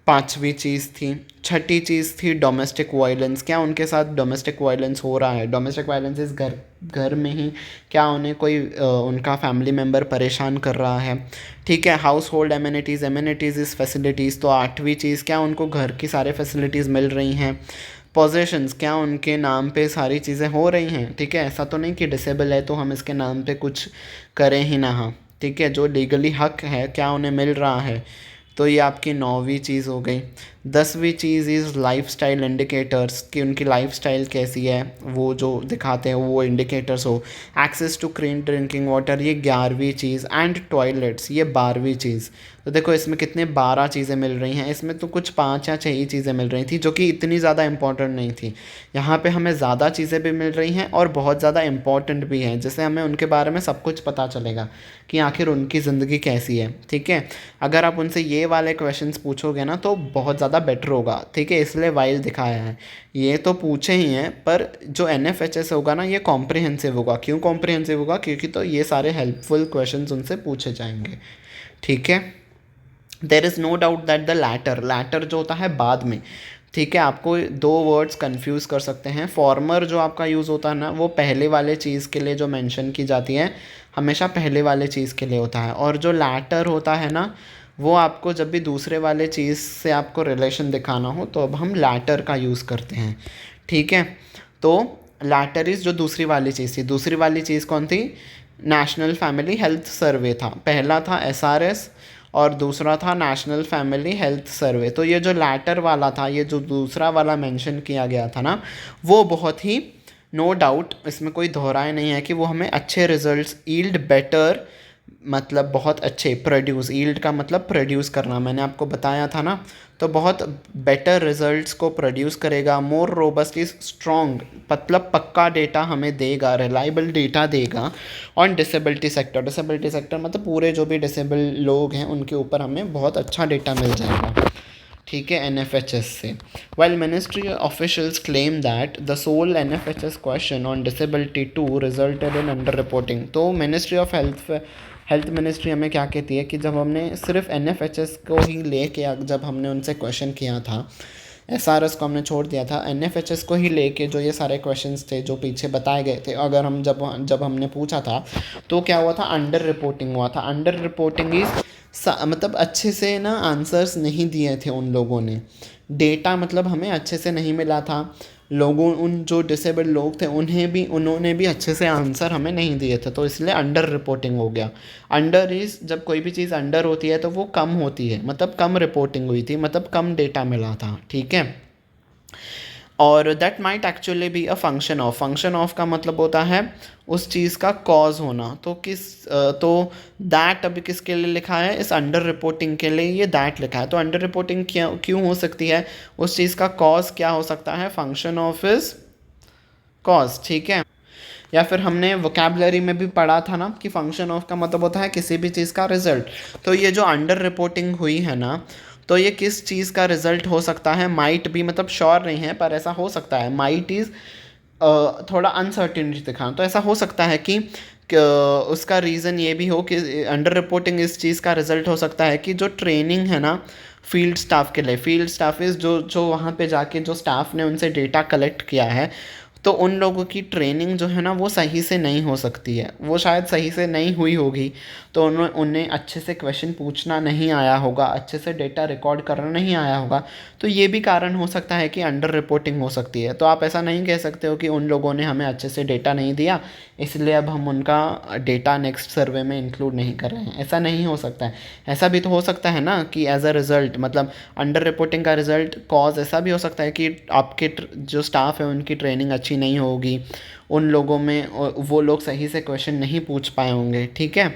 पांचवी चीज़ थी। छठी चीज़ थी डोमेस्टिक वायलेंस, क्या उनके साथ डोमेस्टिक वायलेंस हो रहा है। डोमेस्टिक वायलेंस इस घर में ही क्या उन्हें कोई उनका फैमिली मेम्बर परेशान कर रहा है, ठीक है। House hold amenities, amenities is facilities, तो आठवीं चीज़ क्या उनको घर की सारे फैसिलिटीज़ मिल रही हैं। पोजेशंस, क्या उनके नाम पे सारी चीज़ें हो रही हैं, ठीक है। ऐसा तो नहीं कि डिसेबल है तो हम इसके नाम पे कुछ करें ही ना, हाँ, ठीक है, जो लीगली हक है क्या उन्हें मिल रहा है। तो ये आपकी नौवीं चीज़ हो गई। 10वीं चीज़ इज़ लाइफस्टाइल इंडिकेटर्स, कि उनकी लाइफस्टाइल कैसी है, वो जो दिखाते हैं वो इंडिकेटर्स हो। Access to clean drinking water, ये 11वीं चीज़। एंड टॉयलेट्स, ये 12वीं चीज़। तो देखो इसमें कितने 12 चीज़ें मिल रही हैं, इसमें तो कुछ 5 या 6 ही चीज़ें मिल रही थी जो कि इतनी ज़्यादा इंपॉर्टेंट नहीं थी। यहाँ पे हमें ज़्यादा चीज़ें भी मिल रही हैं और बहुत ज़्यादा इंपॉर्टेंट भी हैं, जिससे हमें उनके बारे में सब कुछ पता चलेगा कि आखिर उनकी ज़िंदगी कैसी है, ठीक है। अगर आप उनसे ये वाले क्वेश्चंस पूछोगे ना तो बहुत ज़्यादा बेटर होगा, ठीक है, इसलिए वाइल दिखाया है। ये तो पूछे ही हैं, पर जो NFHS होगा ना ये कॉम्प्रिहेंसिव होगा। क्यों कॉम्प्रिहेंसिव होगा, क्योंकि तो ये सारे हेल्पफुल क्वेश्चंस उनसे पूछे जाएंगे, ठीक है। There is no doubt that the latter जो होता है बाद में, ठीक है, आपको दो वर्ड्स कंफ्यूज कर सकते हैं। फॉर्मर जो आपका यूज़ होता है ना वो पहले वाले चीज़ के लिए जो मेंशन की जाती है हमेशा पहले वाले चीज़ के लिए होता है, और जो लैटर होता है ना वो आपको जब भी दूसरे वाले चीज़ से आपको रिलेशन दिखाना हो तो अब हम लैटर का यूज़ करते हैं, ठीक है। तो लैटर इज़ जो दूसरी वाली चीज़ थी, दूसरी वाली चीज़ कौन थी, नेशनल फैमिली हेल्थ सर्वे था। पहला था SRS और दूसरा था नेशनल फैमिली हेल्थ सर्वे। तो ये जो लैटर वाला था, ये जो दूसरा वाला मेंशन किया गया था ना, वो बहुत ही नो डाउट इसमें कोई दोहराए नहीं है कि वो हमें अच्छे रिजल्ट्स, ईल्ड बेटर, मतलब बहुत अच्छे, प्रोड्यूस, ईल्ड का मतलब प्रोड्यूस करना, मैंने आपको बताया था ना, तो बहुत बेटर रिजल्ट्स को प्रोड्यूस करेगा। मोर रोबस्टली स्ट्रॉन्ग, मतलब पक्का डेटा हमें देगा, रिलायबल डेटा देगा on disability sector. Disability sector मतलब पूरे जो भी डिसेबल लोग हैं उनके ऊपर हमें बहुत अच्छा डेटा मिल जाएगा, ठीक है, NFHS से। While ministry officials claim that the sole NFHS question on disability 2 resulted in under reporting. तो मिनिस्ट्री ऑफ हेल्थ मिनिस्ट्री हमें क्या कहती है कि जब हमने सिर्फ NFHS को ही लेके, जब हमने उनसे क्वेश्चन किया था, SRS को हमने छोड़ दिया था, NFHS को ही लेके जो ये सारे क्वेश्चंस थे जो पीछे बताए गए थे, अगर हम जब हमने पूछा था तो क्या हुआ था, अंडर रिपोर्टिंग हुआ था। अंडर रिपोर्टिंग इज मतलब अच्छे से ना आंसर्स नहीं दिए थे उन लोगों ने, डेटा मतलब हमें अच्छे से नहीं मिला था, लोगों उन जो डिसेबल लोग थे उन्होंने भी अच्छे से आंसर हमें नहीं दिए थे, तो इसलिए अंडर रिपोर्टिंग हो गया। अंडर इज, जब कोई भी चीज़ अंडर होती है तो वो कम होती है, मतलब कम रिपोर्टिंग हुई थी, मतलब कम डेटा मिला था, ठीक है। और that might actually be a function of का मतलब होता है उस चीज़ का कॉज होना। तो तो दैट अभी किसके लिए लिखा है, इस अंडर रिपोर्टिंग के लिए ये दैट लिखा है। तो अंडर रिपोर्टिंग क्यों हो सकती है, उस चीज़ का कॉज क्या हो सकता है, फंक्शन ऑफ इज कॉज, ठीक है। या फिर हमने वोकेबलरी में भी पढ़ा था ना कि फंक्शन ऑफ का मतलब होता है किसी भी चीज़ का रिजल्ट। तो ये जो अंडर रिपोर्टिंग हुई है ना, तो ये किस चीज़ का रिजल्ट हो सकता है, माइट भी, मतलब श्योर नहीं है पर ऐसा हो सकता है। माइट इज़ थोड़ा अनसर्टिनिटी दिखाना, तो ऐसा हो सकता है कि उसका रीज़न ये भी हो कि अंडर रिपोर्टिंग इस चीज़ का रिजल्ट हो सकता है कि जो ट्रेनिंग है ना फील्ड स्टाफ के लिए, फील्ड स्टाफ इज़ जो जो वहाँ पे जाके जो स्टाफ ने उनसे डेटा कलेक्ट किया है, तो उन लोगों की ट्रेनिंग जो है ना वो सही से नहीं हो सकती है, वो शायद सही से नहीं हुई होगी, तो उन्हें अच्छे से क्वेश्चन पूछना नहीं आया होगा, अच्छे से डेटा रिकॉर्ड करना नहीं आया होगा। तो ये भी कारण हो सकता है कि अंडर रिपोर्टिंग हो सकती है। तो आप ऐसा नहीं कह सकते हो कि उन लोगों ने हमें अच्छे से डेटा नहीं दिया इसलिए अब हम उनका डेटा नेक्स्ट सर्वे में इंक्लूड नहीं कर रहे हैं, ऐसा नहीं हो सकता है। ऐसा भी तो हो सकता है ना कि एज अ रिज़ल्ट, मतलब अंडर रिपोर्टिंग का रिज़ल्ट कॉज ऐसा भी हो सकता है कि आपके जो स्टाफ है उनकी ट्रेनिंग अच्छी नहीं होगी, उन लोगों में वो लोग सही से क्वेश्चन नहीं पूछ पाए होंगे, ठीक है।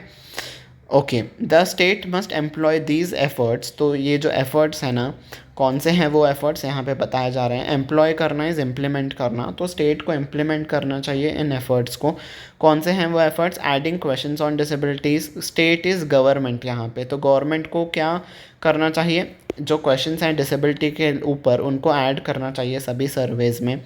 Okay, the state must employ these efforts. तो ये जो एफर्ट्स है ना, कौन से हैं वो एफर्ट्स यहाँ पे बताए जा रहे हैं। एम्प्लॉय करना इज़ इम्प्लीमेंट करना, तो स्टेट को इम्प्लीमेंट करना चाहिए इन एफर्ट्स को। कौन से हैं वो efforts? Adding questions on disabilities. State is government यहाँ पे, तो गवर्नमेंट को क्या करना चाहिए? जो क्वेश्चंस हैं डिसेबिलिटी के ऊपर उनको ऐड करना चाहिए सभी सर्वेज़ में।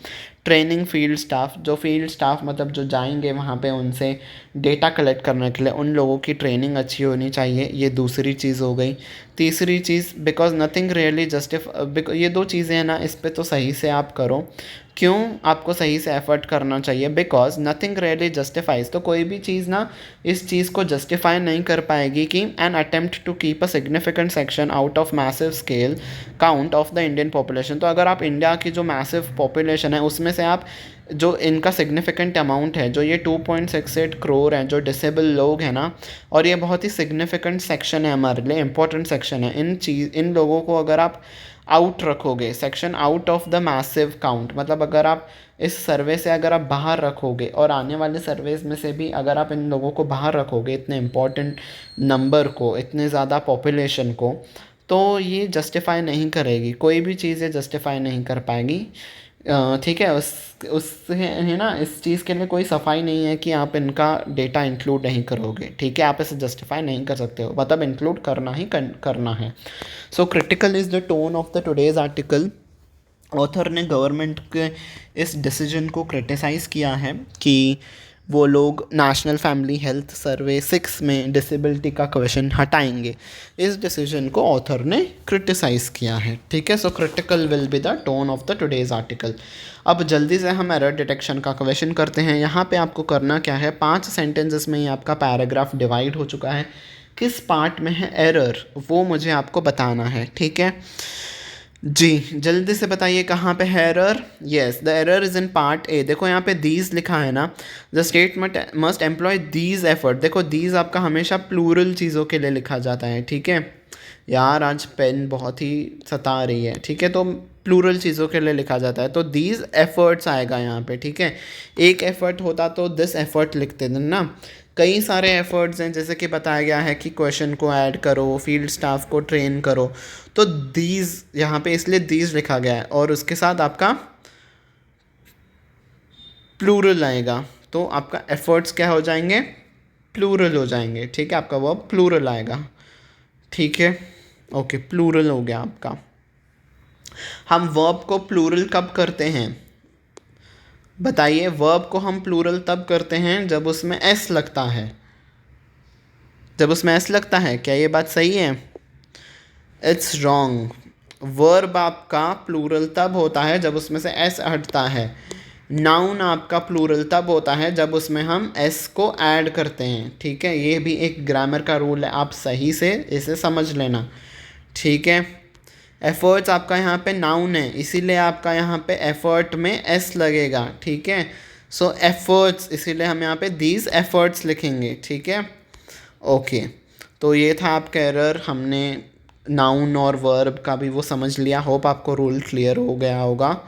ट्रेनिंग फील्ड स्टाफ, जो फील्ड स्टाफ मतलब जो जाएंगे वहाँ पे उनसे डेटा कलेक्ट करने के लिए, उन लोगों की ट्रेनिंग अच्छी होनी चाहिए, ये दूसरी चीज़ हो गई। तीसरी चीज़, बिकॉज नथिंग रियली जस्टिफाई, ये दो चीज़ें हैं ना, इस पे तो सही से आप करो। क्यों आपको सही से एफर्ट करना चाहिए? बिकॉज नथिंग रियली जस्टिफाइज, तो कोई भी चीज़ ना इस चीज़ को जस्टिफाई नहीं कर पाएगी कि an attempt to keep a significant section out of massive scale count of the Indian population. तो अगर आप इंडिया की जो मैसिव पॉपुलेशन है उसमें से आप जो इनका सिग्निफिकेंट अमाउंट है, जो ये 2.68 करोड़ हैं जो डिसेबल लोग हैं ना, और ये बहुत ही सिग्निफिकेंट सेक्शन है हमारे लिए, इंपॉर्टेंट सेक्शन है, इन लोगों को अगर आप आउट रखोगे, section out of the massive count, मतलब अगर आप इस सर्वे से अगर आप बाहर रखोगे और आने वाले सर्वेज में से भी अगर आप इन लोगों को बाहर रखोगे, इतने इम्पॉर्टेंट नंबर को, इतने ज़्यादा पॉपुलेशन को, तो ये जस्टिफाई नहीं करेगी, कोई भी चीज़ ये जस्टिफाई नहीं कर पाएगी, ठीक है। उससे है ना, इस चीज़ के लिए कोई सफाई नहीं है कि आप इनका डेटा इंक्लूड नहीं करोगे, ठीक है, आप इसे जस्टिफाई नहीं कर सकते हो, मतलब इंक्लूड करना ही करना है। So critical is the tone of the today's article. Author ने गवर्नमेंट के इस डिसीजन को क्रिटिसाइज़ किया है कि वो लोग नेशनल फैमिली हेल्थ सर्वे 6 में डिसेबिलिटी का क्वेश्चन हटाएंगे। इस डिसीजन को ऑथर ने क्रिटिसाइज़ किया है, ठीक है। So critical will be the tone of the today's article. अब जल्दी से हम एरर डिटेक्शन का क्वेश्चन करते हैं। यहाँ पे आपको करना क्या है, 5 सेंटेंसेस में ही आपका पैराग्राफ डिवाइड हो चुका है। किस पार्ट में है एरर वो मुझे आपको बताना है, ठीक है जी। जल्दी से बताइए कहाँ पे है error. Yes, the error is in part A. देखो यहाँ पे दीज लिखा है ना, the state must employ these effort. देखो दीज आपका हमेशा प्लूरल चीज़ों के लिए लिखा जाता है, ठीक है। यार आज पेन बहुत ही सता रही है, ठीक है, तो प्लूरल चीज़ों के लिए लिखा जाता है, तो दीज एफर्ट्स आएगा यहाँ पे, ठीक है। एक एफर्ट होता तो दिस एफर्ट लिखते थे ना, कई सारे एफर्ट्स हैं, जैसे कि बताया गया है कि क्वेश्चन को ऐड करो, फील्ड स्टाफ को ट्रेन करो, तो दीज यहाँ पे इसलिए दीज लिखा गया है, और उसके साथ आपका प्लूरल आएगा, तो आपका एफर्ट्स क्या हो जाएंगे, प्लूरल हो जाएंगे, ठीक है, आपका वर्ब प्लूरल आएगा, ठीक है। ओके, प्लूरल हो गया आपका। हम वर्ब को प्लूरल कब करते हैं बताइए? वर्ब को हम प्लूरल तब करते हैं जब उसमें एस लगता है, जब उसमें एस लगता है। क्या ये बात सही है? It's wrong. वर्ब आपका प्लूरल तब होता है जब उसमें से एस हटता है। नाउन आपका प्लूरल तब होता है जब उसमें हम एस को ऐड करते हैं, ठीक है। ये भी एक ग्रामर का रूल है, आप सही से इसे समझ लेना, ठीक है। एफर्ट्स आपका यहाँ पे नाउन है, इसीलिए आपका यहाँ पे एफर्ट में एस लगेगा, ठीक है। सो एफर्ट्स, इसीलिए हम यहाँ पे दीज एफर्ट्स लिखेंगे, ठीक है। ओके, तो ये था आपका एरर। हमने नाउन और वर्ब का भी वो समझ लिया। होप आपको रूल क्लियर हो गया होगा,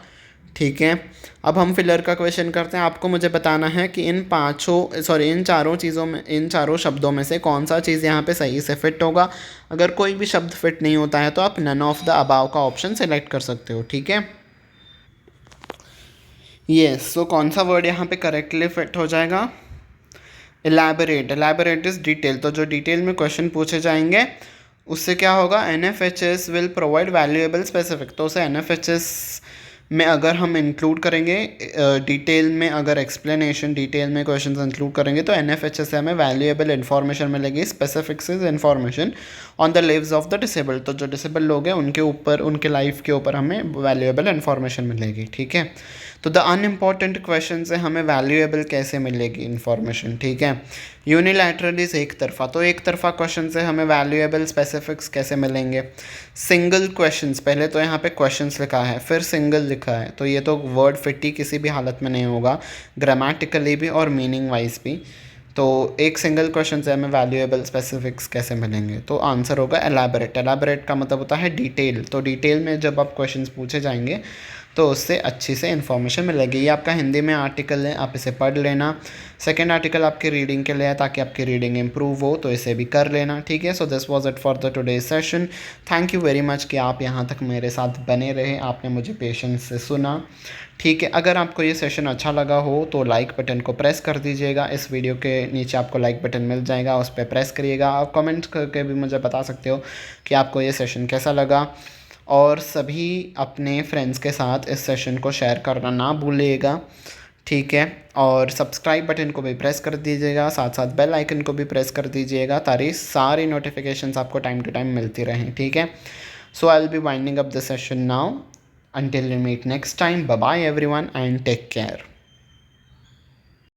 ठीक है। अब हम फिलर का क्वेश्चन करते हैं। आपको मुझे बताना है कि इन चारों चीज़ों में, इन चारों शब्दों में से कौन सा चीज़ यहाँ पे सही से फिट होगा। अगर कोई भी शब्द फिट नहीं होता है तो आप नन ऑफ द अबाव का ऑप्शन सेलेक्ट कर सकते हो, ठीक है। यस, सो कौन सा वर्ड यहाँ पे करेक्टली फिट हो जाएगा? एलैबोरेट। एलैबोरेट इज डिटेल, तो जो डिटेल में क्वेश्चन पूछे जाएंगे उससे क्या होगा, NFHS will provide valuable specific, तो उसे NFHS में अगर हम इंक्लूड करेंगे, डिटेल में अगर एक्सप्लेनेशन, डिटेल में क्वेश्चंस इंक्लूड करेंगे तो NFHS से हमें वैल्यूएबल इन्फॉर्मेशन मिलेगी, specifics is information on the leaves of the disabled, तो जो डिसेबल लोग हैं उनके ऊपर, उनके लाइफ के ऊपर हमें वैल्यूएबल इन्फॉर्मेशन मिलेगी, ठीक है। तो द अनइम्पॉर्टेंट क्वेश्चन से हमें वैल्यूएबल कैसे मिलेगी इन्फॉर्मेशन, ठीक है। यूनिलैटरल इज एक तरफा, तो एक तरफा क्वेश्चन से हमें वैल्यूएबल स्पेसिफिक्स कैसे मिलेंगे। सिंगल क्वेश्चंस, पहले तो यहाँ पे क्वेश्चंस लिखा है फिर सिंगल लिखा है, तो ये तो वर्ड फिट ही किसी भी हालत में नहीं होगा, ग्रामेटिकली भी और मीनिंग वाइज भी। तो एक सिंगल क्वेश्चन से हमें वैल्यूएबल स्पेसिफिक्स कैसे मिलेंगे, तो आंसर होगा एलैबोरेट। एलैबोरेट का मतलब होता है डिटेल, तो डिटेल में जब आप क्वेश्चंस पूछे जाएंगे तो उससे अच्छी से इन्फॉर्मेशन मिलेगी। ये आपका हिंदी में आर्टिकल है, आप इसे पढ़ लेना। सेकंड आर्टिकल आपके रीडिंग के लिए है, ताकि आपकी रीडिंग इंप्रूव हो, तो इसे भी कर लेना, ठीक है। So this was it for the today session. Thank you very much कि आप यहाँ तक मेरे साथ बने रहे, आपने मुझे पेशेंस से सुना, ठीक है। अगर आपको ये सेशन अच्छा लगा हो तो लाइक बटन को प्रेस कर दीजिएगा। इस वीडियो के नीचे आपको लाइक बटन मिल जाएगा, उस पर प्रेस करिएगा। आप कमेंट करके भी मुझे बता सकते हो कि आपको ये सेशन कैसा लगा, और सभी अपने फ्रेंड्स के साथ इस सेशन को शेयर करना ना भूलिएगा, ठीक है। और सब्सक्राइब बटन को भी प्रेस कर दीजिएगा, साथ साथ बेल आइकन को भी प्रेस कर दीजिएगा, ताकि सारी नोटिफिकेशंस आपको टाइम टू टाइम मिलती रहें, ठीक है। So I will be winding up the session now. Until we meet next time, bye bye everyone and take care.